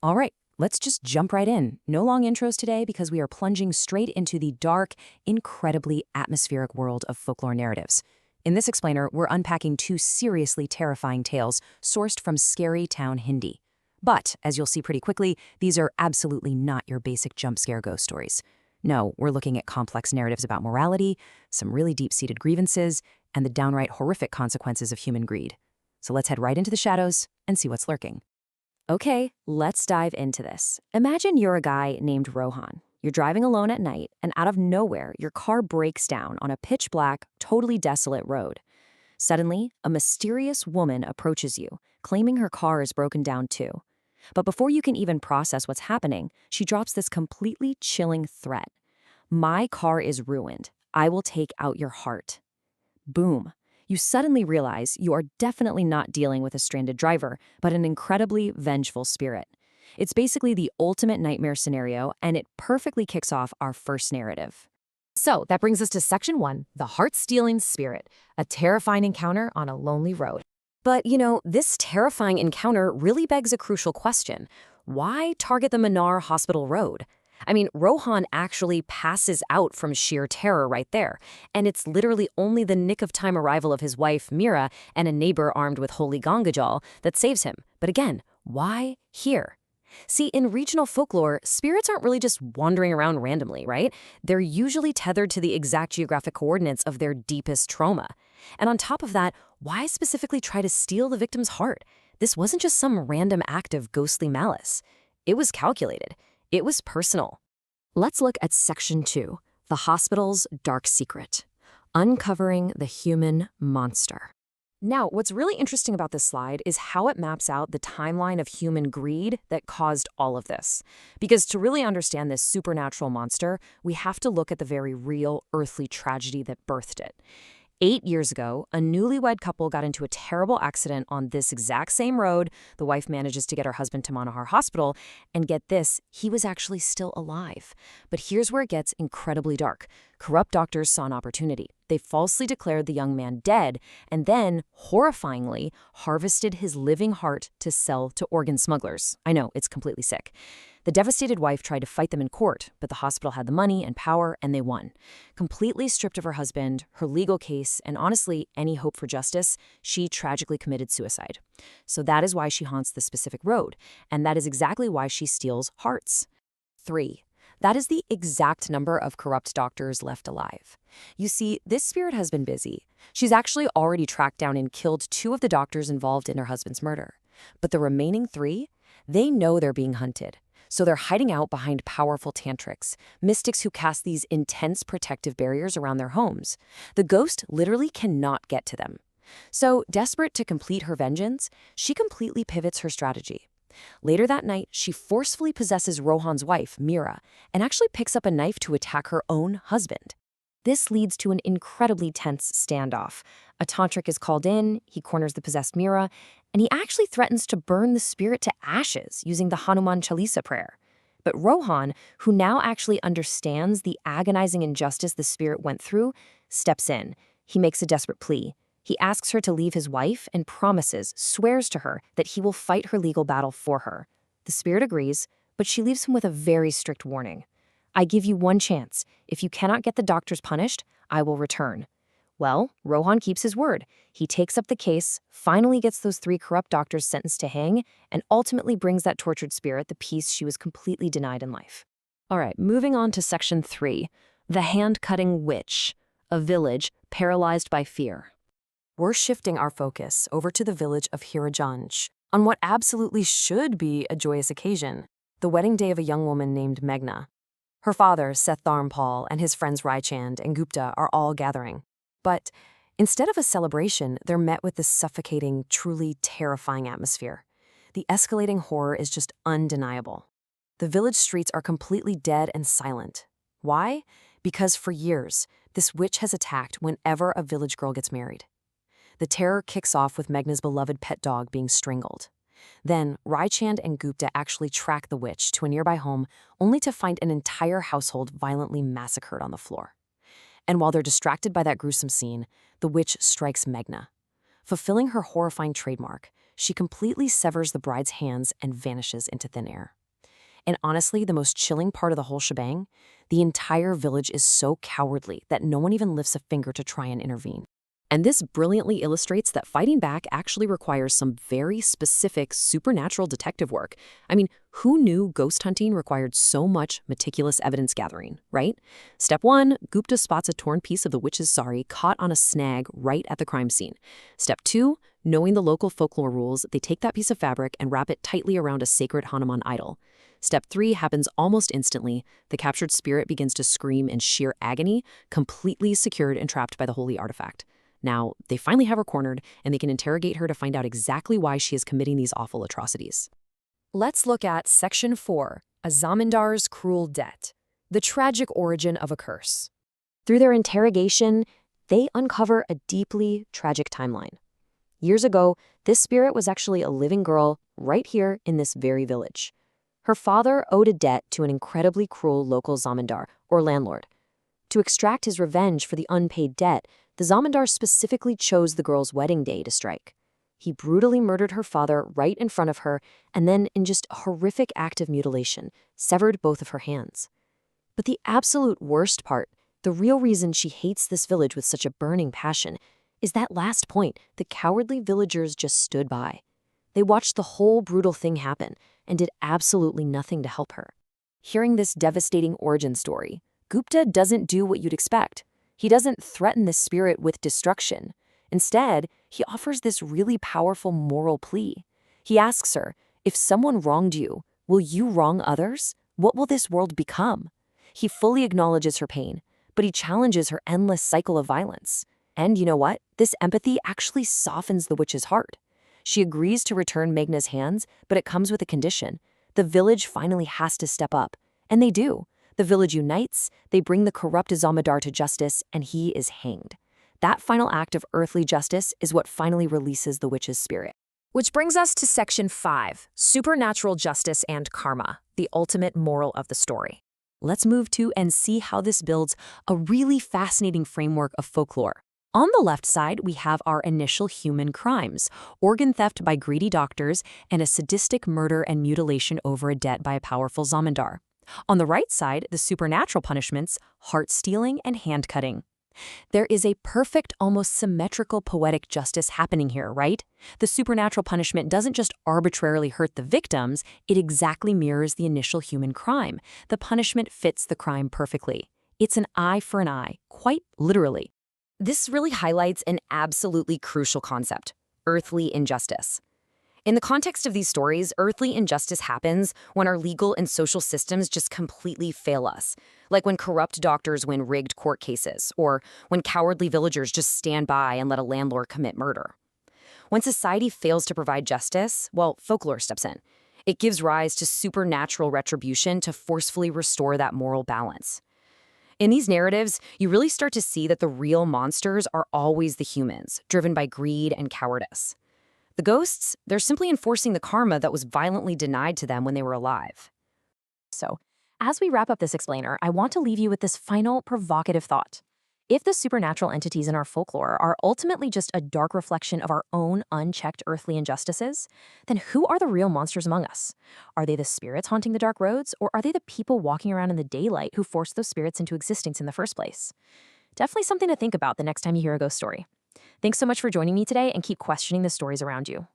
All right, let's just jump right in. No long intros today because we are plunging straight into the dark, incredibly atmospheric world of folklore narratives. In this explainer, we're unpacking two seriously terrifying tales sourced from scary town Hindi. But, as you'll see pretty quickly, these are absolutely not your basic jump scare ghost stories. No, we're looking at complex narratives about morality, some really deep-seated grievances, and the downright horrific consequences of human greed. So let's head right into the shadows and see what's lurking. Okay, let's dive into this. Imagine you're a guy named Rohan. You're driving alone at night, and out of nowhere, your car breaks down on a pitch-black, totally desolate road. Suddenly, a mysterious woman approaches you, claiming her car is broken down too. But before you can even process what's happening, she drops this completely chilling threat. "My car is ruined. I will take out your heart." Boom. You suddenly realize you are definitely not dealing with a stranded driver, but an incredibly vengeful spirit. It's basically the ultimate nightmare scenario, and it perfectly kicks off our first narrative. So that brings us to section 1, the heart-stealing spirit, a terrifying encounter on a lonely road. But, this terrifying encounter really begs a crucial question. Why target the Manar Hospital Road? I mean, Rohan actually passes out from sheer terror right there, and it's literally only the nick-of-time arrival of his wife, Mira, and a neighbor armed with holy Gangajal that saves him. But again, why here? See, in regional folklore, spirits aren't really just wandering around randomly, right? They're usually tethered to the exact geographic coordinates of their deepest trauma. And on top of that, why specifically try to steal the victim's heart? This wasn't just some random act of ghostly malice. It was calculated. It was personal. Let's look at Section 2, the hospital's dark secret, uncovering the human monster. Now, what's really interesting about this slide is how it maps out the timeline of human greed that caused all of this. Because to really understand this supernatural monster, we have to look at the very real earthly tragedy that birthed it. 8 years ago, a newlywed couple got into a terrible accident on this exact same road. The wife manages to get her husband to Manohar Hospital, and get this, he was actually still alive. But here's where it gets incredibly dark. Corrupt doctors saw an opportunity. They falsely declared the young man dead, and then, horrifyingly, harvested his living heart to sell to organ smugglers. I know, it's completely sick. The devastated wife tried to fight them in court, but the hospital had the money and power, and they won. Completely stripped of her husband, her legal case, and honestly, any hope for justice, she tragically committed suicide. So that is why she haunts this specific road, and that is exactly why she steals hearts. 3. That is the exact number of corrupt doctors left alive. You see, this spirit has been busy. She's actually already tracked down and killed 2 of the doctors involved in her husband's murder. But the remaining 3, they know they're being hunted. So they're hiding out behind powerful tantrics, mystics who cast these intense protective barriers around their homes. The ghost literally cannot get to them. So, desperate to complete her vengeance, she completely pivots her strategy. Later that night, she forcefully possesses Rohan's wife, Mira, and actually picks up a knife to attack her own husband. This leads to an incredibly tense standoff. A tantric is called in, he corners the possessed Mira, and he actually threatens to burn the spirit to ashes using the Hanuman Chalisa prayer. But Rohan, who now actually understands the agonizing injustice the spirit went through, steps in. He makes a desperate plea. He asks her to leave his wife and swears to her that he will fight her legal battle for her. The spirit agrees, but she leaves him with a very strict warning. "I give you one chance. If you cannot get the doctors punished, I will return." Well, Rohan keeps his word. He takes up the case, finally gets those 3 corrupt doctors sentenced to hang, and ultimately brings that tortured spirit the peace she was completely denied in life. All right, moving on to Section 3, the hand-cutting witch, a village paralyzed by fear. We're shifting our focus over to the village of Hirajanj, on what absolutely should be a joyous occasion, the wedding day of a young woman named Meghna. Her father, Seth Dharmpal, and his friends Raichand and Gupta are all gathering. But instead of a celebration, they're met with this suffocating, truly terrifying atmosphere. The escalating horror is just undeniable. The village streets are completely dead and silent. Why? Because for years, this witch has attacked whenever a village girl gets married. The terror kicks off with Meghna's beloved pet dog being strangled. Then, Raichand and Gupta actually track the witch to a nearby home, only to find an entire household violently massacred on the floor. And while they're distracted by that gruesome scene, the witch strikes Meghna. Fulfilling her horrifying trademark, she completely severs the bride's hands and vanishes into thin air. And honestly, the most chilling part of the whole shebang, the entire village is so cowardly that no one even lifts a finger to try and intervene. And this brilliantly illustrates that fighting back actually requires some very specific supernatural detective work. I mean, who knew ghost hunting required so much meticulous evidence gathering, right? Step 1, Gupta spots a torn piece of the witch's sari caught on a snag right at the crime scene. Step 2, knowing the local folklore rules, they take that piece of fabric and wrap it tightly around a sacred Hanuman idol. Step 3 happens almost instantly. The captured spirit begins to scream in sheer agony, completely secured and trapped by the holy artifact. Now, they finally have her cornered, and they can interrogate her to find out exactly why she is committing these awful atrocities. Let's look at Section 4, A Zamindar's Cruel Debt, the tragic origin of a curse. Through their interrogation, they uncover a deeply tragic timeline. Years ago, this spirit was actually a living girl right here in this very village. Her father owed a debt to an incredibly cruel local zamindar, or landlord. To extract his revenge for the unpaid debt, the zamindar specifically chose the girl's wedding day to strike. He brutally murdered her father right in front of her, and then, in just a horrific act of mutilation, severed both of her hands. But the absolute worst part, the real reason she hates this village with such a burning passion, is that last point: the cowardly villagers just stood by. They watched the whole brutal thing happen and did absolutely nothing to help her. Hearing this devastating origin story, Gupta doesn't do what you'd expect. He doesn't threaten the spirit with destruction. Instead, he offers this really powerful moral plea. He asks her, if someone wronged you, will you wrong others? What will this world become? He fully acknowledges her pain, but he challenges her endless cycle of violence. And you know what? This empathy actually softens the witch's heart. She agrees to return Meghna's hands, but it comes with a condition. The village finally has to step up. And they do. The village unites, they bring the corrupt Zamindar to justice, and he is hanged. That final act of earthly justice is what finally releases the witch's spirit. Which brings us to Section 5, Supernatural Justice and Karma, the ultimate moral of the story. Let's move to and see how this builds a really fascinating framework of folklore. On the left side, we have our initial human crimes, organ theft by greedy doctors, and a sadistic murder and mutilation over a debt by a powerful zamindar. On the right side, the supernatural punishments, heart stealing and hand cutting. There is a perfect, almost symmetrical poetic justice happening here, right? The supernatural punishment doesn't just arbitrarily hurt the victims, it exactly mirrors the initial human crime. The punishment fits the crime perfectly. It's an eye for an eye, quite literally. This really highlights an absolutely crucial concept: earthly injustice. In the context of these stories, earthly injustice happens when our legal and social systems just completely fail us, like when corrupt doctors win rigged court cases, or when cowardly villagers just stand by and let a landlord commit murder. When society fails to provide justice, well, folklore steps in. It gives rise to supernatural retribution to forcefully restore that moral balance. In these narratives, you really start to see that the real monsters are always the humans, driven by greed and cowardice. The ghosts, they're simply enforcing the karma that was violently denied to them when they were alive. So, as we wrap up this explainer, I want to leave you with this final provocative thought. If the supernatural entities in our folklore are ultimately just a dark reflection of our own unchecked earthly injustices, then who are the real monsters among us? Are they the spirits haunting the dark roads, or are they the people walking around in the daylight who forced those spirits into existence in the first place? Definitely something to think about the next time you hear a ghost story. Thanks so much for joining me today, and keep questioning the stories around you.